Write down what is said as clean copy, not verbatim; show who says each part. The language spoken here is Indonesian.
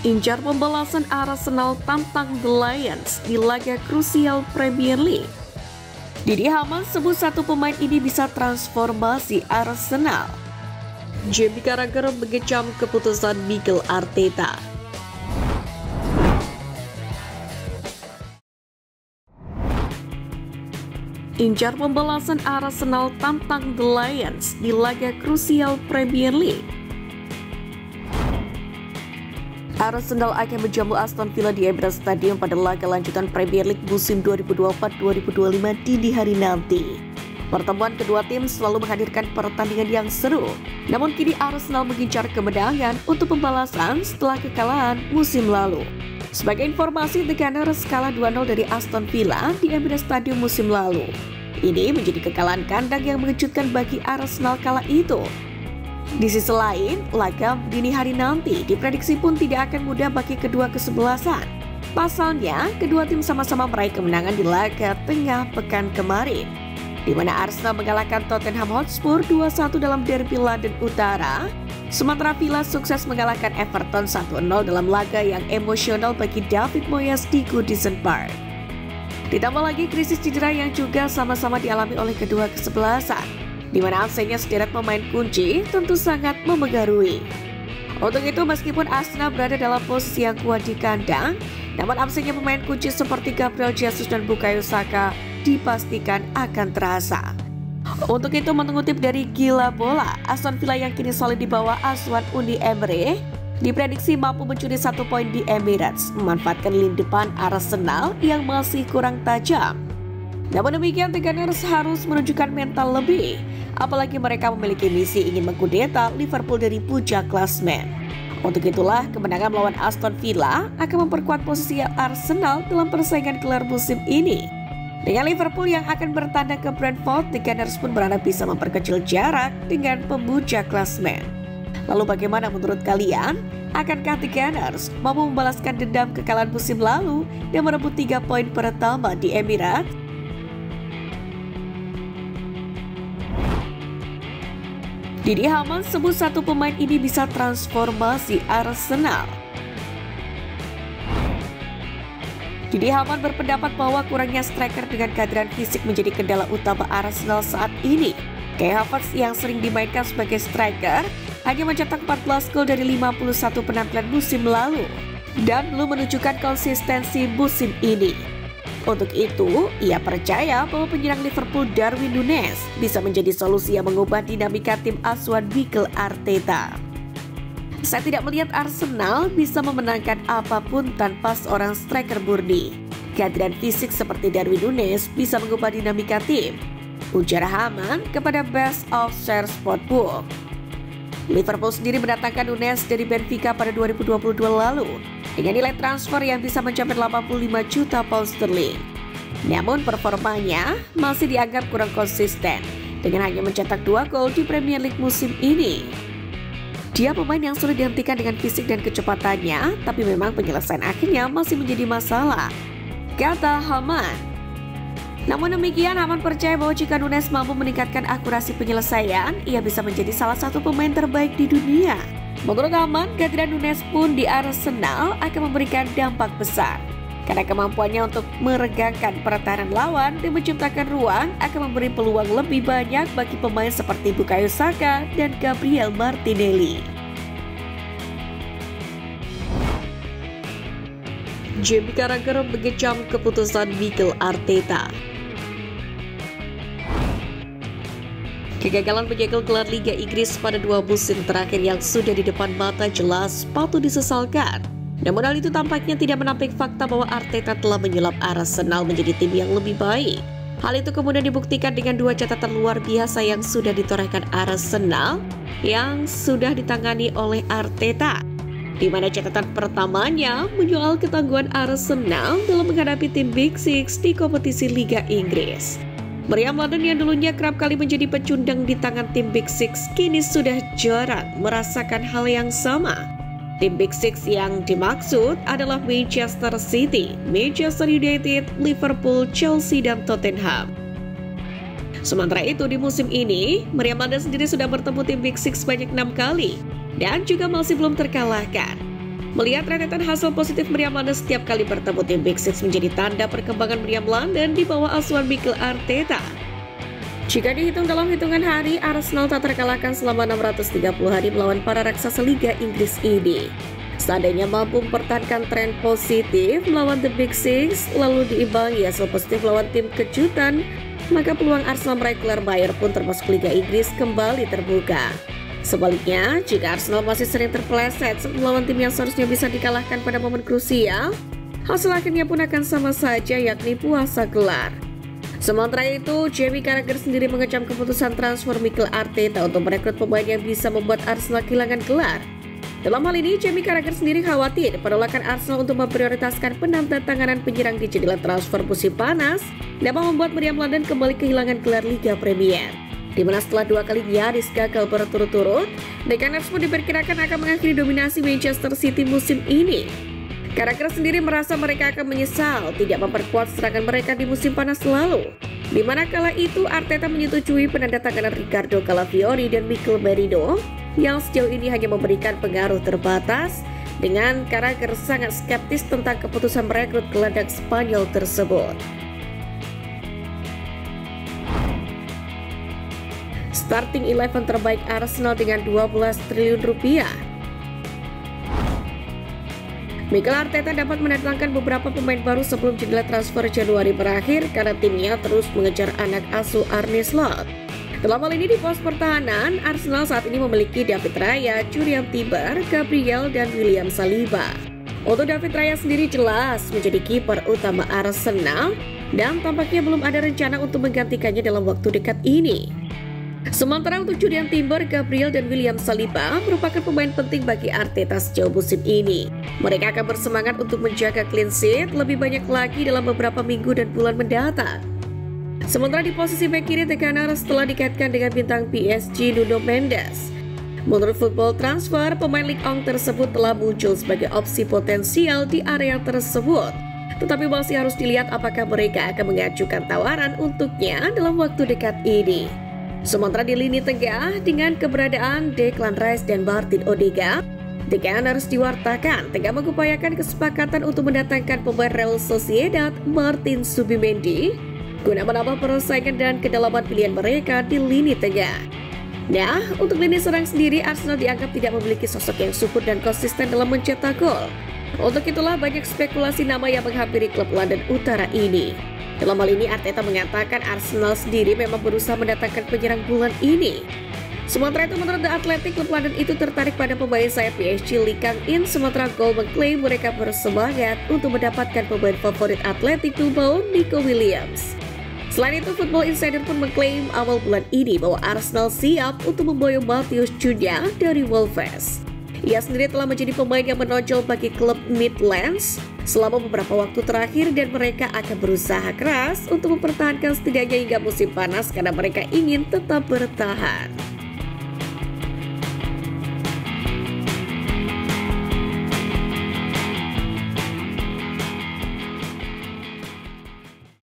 Speaker 1: Incar pembalasan Arsenal tantang The Lions di laga krusial Premier League. Didi Hamann sebut satu pemain ini bisa transformasi Arsenal. Jamie Carragher mengecam keputusan Mikel Arteta. Incar pembalasan Arsenal tantang The Lions di laga krusial Premier League. Arsenal akan menjamu Aston Villa di Emirates Stadium pada laga lanjutan Premier League musim 2024-2025 dini hari nanti. Pertemuan kedua tim selalu menghadirkan pertandingan yang seru, namun kini Arsenal mengincar kemenangan untuk pembalasan setelah kekalahan musim lalu. Sebagai informasi, The Gunners kalah 2-0 dari Aston Villa di Emirates Stadium musim lalu. Ini menjadi kekalahan kandang yang mengejutkan bagi Arsenal kala itu. Di sisi lain, laga dini hari nanti diprediksi pun tidak akan mudah bagi kedua kesebelasan. Pasalnya, kedua tim sama-sama meraih kemenangan di laga tengah pekan kemarin, di mana Arsenal mengalahkan Tottenham Hotspur 2-1 dalam derby London Utara, sementara Villa sukses mengalahkan Everton 1-0 dalam laga yang emosional bagi David Moyes di Goodison Park. Ditambah lagi krisis cedera yang juga sama-sama dialami oleh kedua kesebelasan, di mana absennya sederet pemain kunci tentu sangat memengaruhi. Untuk itu, meskipun Arsenal berada dalam posisi yang kuat di kandang, namun absennya pemain kunci seperti Gabriel Jesus dan Bukayo Saka dipastikan akan terasa. Untuk itu, mengutip dari Gila Bola, Aston Villa yang kini solid di bawah asuhan Unai Emery diprediksi mampu mencuri 1 poin di Emirates, memanfaatkan lini depan Arsenal yang masih kurang tajam. Namun demikian, The Gunners harus menunjukkan mental lebih, apalagi mereka memiliki misi ingin mengkudeta Liverpool dari puncak klasemen. Untuk itulah, kemenangan melawan Aston Villa akan memperkuat posisi Arsenal dalam persaingan gelar musim ini. Dengan Liverpool yang akan bertandang ke Brentford, The Gunners pun berharap bisa memperkecil jarak dengan pemuncak klasemen. Lalu bagaimana menurut kalian? Akankah The Gunners mampu membalaskan dendam kekalahan musim lalu dan merebut 3 poin pertama di Emirates? Didi Hamann sebut satu pemain ini bisa transformasi Arsenal. Didi Hamann berpendapat bahwa kurangnya striker dengan kehadiran fisik menjadi kendala utama Arsenal saat ini. Kai Havertz yang sering dimainkan sebagai striker hanya mencetak 14 gol dari 51 penampilan musim lalu dan belum menunjukkan konsistensi musim ini. Untuk itu, ia percaya bahwa penyerang Liverpool Darwin Núñez bisa menjadi solusi yang mengubah dinamika tim asuhan Mikel Arteta. Saya tidak melihat Arsenal bisa memenangkan apapun tanpa seorang striker murni. Kehadiran fisik seperti Darwin Núñez bisa mengubah dinamika tim, ujar Hamann kepada Best of Share Sportbook. Liverpool sendiri mendatangkan Núñez dari Benfica pada 2022 lalu dengan nilai transfer yang bisa mencapai 85 juta pound sterling. Namun performanya masih dianggap kurang konsisten dengan hanya mencetak 2 gol di Premier League musim ini. Dia pemain yang sulit dihentikan dengan fisik dan kecepatannya, tapi memang penyelesaian akhirnya masih menjadi masalah, kata Hamann. Namun demikian, Hamann percaya bahwa jika Núñez mampu meningkatkan akurasi penyelesaian, ia bisa menjadi salah satu pemain terbaik di dunia. Menurut Hamann, kehadiran Núñez pun di Arsenal akan memberikan dampak besar, karena kemampuannya untuk meregangkan pertahanan lawan dan menciptakan ruang akan memberi peluang lebih banyak bagi pemain seperti Bukayo Saka dan Gabriel Martinelli. Jamie Carragher mengecam keputusan Mikel Arteta. Kegagalan menyegel gelar Liga Inggris pada 2 musim terakhir yang sudah di depan mata jelas patut disesalkan. Namun hal itu tampaknya tidak menampik fakta bahwa Arteta telah menyulap Arsenal menjadi tim yang lebih baik. Hal itu kemudian dibuktikan dengan 2 catatan luar biasa yang sudah ditorehkan Arsenal yang sudah ditangani oleh Arteta, di mana catatan pertamanya menyoal ketangguhan Arsenal dalam menghadapi tim Big Six di kompetisi Liga Inggris. Meriam London yang dulunya kerap kali menjadi pecundang di tangan tim Big Six kini sudah jarang merasakan hal yang sama. Tim Big Six yang dimaksud adalah Manchester City, Manchester United, Liverpool, Chelsea, dan Tottenham. Sementara itu di musim ini, Meriam London sendiri sudah bertemu tim Big Six sebanyak 6 kali dan juga masih belum terkalahkan. Melihat rentetan hasil positif Meriam London setiap kali bertemu tim Big Six menjadi tanda perkembangan Meriam London di bawah asuhan Mikel Arteta. Jika dihitung dalam hitungan hari, Arsenal tak terkalahkan selama 630 hari melawan para raksasa Liga Inggris ini. Seandainya mampu mempertahankan tren positif melawan The Big Six, lalu diimbangi hasil positif melawan tim kejutan, maka peluang Arsenal meraih gelar Mayor pun termasuk Liga Inggris kembali terbuka. Sebaliknya, jika Arsenal masih sering terpeleset saat melawan tim yang seharusnya bisa dikalahkan pada momen krusial, hasil akhirnya pun akan sama saja, yakni puasa gelar. Sementara itu, Jamie Carragher sendiri mengecam keputusan transfer Mikel Arteta untuk merekrut pemain yang bisa membuat Arsenal kehilangan gelar. Dalam hal ini, Jamie Carragher sendiri khawatir penolakan Arsenal untuk memprioritaskan penandatanganan penyerang di jendela transfer musim panas dapat membuat Meriam London kembali kehilangan gelar Liga Premier. Di mana setelah 2 kali nyaris gagal berturut-turut, The Gunners pun diperkirakan akan mengakhiri dominasi Manchester City musim ini. Carragher sendiri merasa mereka akan menyesal tidak memperkuat serangan mereka di musim panas lalu, di mana kala itu Arteta menyetujui penandatanganan Ricardo Calafiori dan Mikel Merino yang sejauh ini hanya memberikan pengaruh terbatas, dengan Carragher sangat skeptis tentang keputusan merekrut gelandang Spanyol tersebut. Starting 11 terbaik Arsenal dengan 12 triliun rupiah. Mikel Arteta dapat mendatangkan beberapa pemain baru sebelum jendela transfer Januari berakhir karena timnya terus mengejar anak asuh Arne Slot. Dalam hal ini di pos pertahanan, Arsenal saat ini memiliki David Raya, Jurriën Timber, Gabriel, dan William Saliba. Untuk David Raya sendiri jelas menjadi kiper utama Arsenal dan tampaknya belum ada rencana untuk menggantikannya dalam waktu dekat ini. Sementara untuk Jurriën Timber, Gabriel, dan William Saliba merupakan pemain penting bagi Arteta sejauh musim ini. Mereka akan bersemangat untuk menjaga clean sheet lebih banyak lagi dalam beberapa minggu dan bulan mendatang. Sementara di posisi bek kiri, The Gunners telah dikaitkan dengan bintang PSG Nuno Mendes. Menurut Football Transfer, pemain Ligue 1 tersebut telah muncul sebagai opsi potensial di area tersebut. Tetapi masih harus dilihat apakah mereka akan mengajukan tawaran untuknya dalam waktu dekat ini. Sementara di lini tengah, dengan keberadaan Declan Rice dan Martin Odegaard, The Gunners diwartakan tengah mengupayakan kesepakatan untuk mendatangkan pemain Real Sociedad Martin Zubimendi guna menambah persaingan dan kedalaman pilihan mereka di lini tengah. Nah, untuk lini serang sendiri, Arsenal dianggap tidak memiliki sosok yang subur dan konsisten dalam mencetak gol. Untuk itulah banyak spekulasi nama yang menghampiri klub London Utara ini. Dalam hal ini, Arteta mengatakan Arsenal sendiri memang berusaha mendatangkan penyerang bulan ini. Sementara itu, menurut The Athletic, klub London itu tertarik pada pemain sayap PSG Lee Kang-in, sementara Goal mengklaim mereka bersemangat untuk mendapatkan pemain favorit Athletic Bilbao, Nico Williams. Selain itu, Football Insider pun mengklaim awal bulan ini bahwa Arsenal siap untuk memboyong Matheus Cunha dari Wolves. Ia sendiri telah menjadi pemain yang menonjol bagi klub Midlands selama beberapa waktu terakhir dan mereka akan berusaha keras untuk mempertahankan setidaknya hingga musim panas karena mereka ingin tetap bertahan.